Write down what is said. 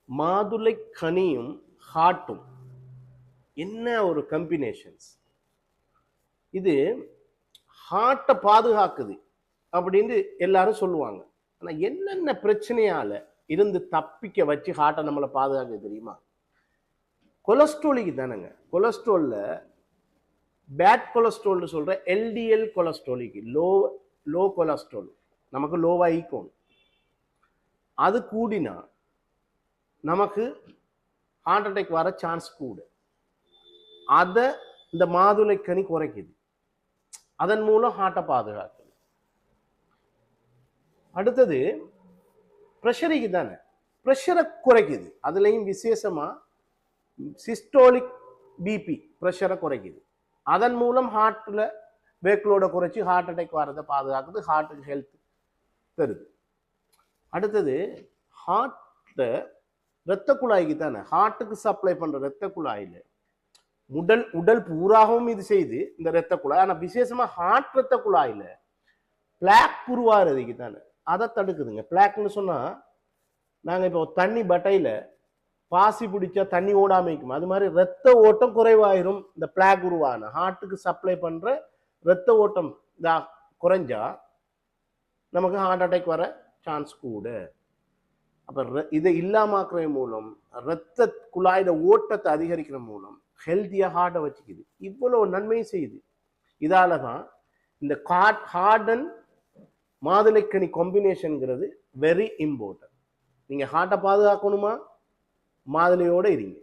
மாதுளை கனியும் ஹார்ட்டும் என்ன ஒரு கம்பினேஷன்ஸ். இது ஹார்ட்டை பாதுகாக்குது அப்படின்னு எல்லாரும் சொல்லுவாங்க. ஆனா என்னென்ன பிரச்சனையால இருந்து தப்பிக்க வச்சு ஹார்ட்டை நம்மளை பாதுகாக்க தெரியுமா? கொலஸ்ட்ரோலுக்கு தானேங்க. கொலஸ்ட்ரோல்ல பேட் கொலஸ்ட்ரோல்னு சொல்ற எல்டிஎல் கொலஸ்ட்ரோலுக்கு லோ கொலஸ்ட்ரோல் நமக்கு லோவா ஈக்கும். அது கூடினா நமக்கு ஹார்ட் அட்டாக் வர சான்ஸ் கூட. அதை இந்த மாதுளைக்கனி குறைக்குது. அதன் மூலம் ஹார்ட்டை பாதுகாக்குது. அடுத்தது ப்ரெஷருக்கு தானே, ப்ரெஷரை குறைக்குது. அதுலேயும் விசேஷமா சிஸ்டோலிக் பிபி ப்ரெஷரை குறைக்குது. அதன் மூலம் ஹார்ட்டில் வேக்லோட குறைச்சி ஹார்ட் அட்டாக் வரதை பாதுகாக்குது, ஹார்ட்டுக்கு ஹெல்த் தருது. அடுத்தது ஹார்ட்டை இரத்த குழாய்க்கு தானே, ஹார்ட்டுக்கு சப்ளை பண்ணுற இரத்த குழாயில் உடல் பூராகவும் இது செய்து இந்த இரத்த குழாய். ஆனால் விசேஷமாக ஹார்ட் இரத்த குழாயில் பிளாக் உருவாகிறதுக்கு தானே அதை தடுக்குதுங்க. பிளாக்னு சொன்னால் நாங்கள் இப்போ தண்ணி பட்டையில் பாசி பிடிச்சா தண்ணி ஓடாமல் இருக்கும். அது மாதிரி இரத்த ஓட்டம் குறைவாயிரும். இந்த பிளாக் உருவான ஹார்ட்டுக்கு சப்ளை பண்ணுற இரத்த ஓட்டம் குறைஞ்சா நமக்கு ஹார்ட் அட்டாக் வர சான்ஸ் கூட. அப்போ இதை இல்லாமக்கிற மூலம் இரத்த குழாயில ஓட்டத்தை அதிகரிக்கிற மூலம் ஹெல்த்தியாக ஹார்ட்டை வச்சுக்குது. இவ்வளோ நன்மை செய்யுது. இதால தான் இந்த ஹார்ட் அண்ட் மாதுளைக்கனி காம்பினேஷனுங்கிறது வெரி இம்பார்ட்டன்ட். நீங்கள் ஹார்ட்டை பாதுகாக்கணுமா, மாதுளையோடு இருங்க.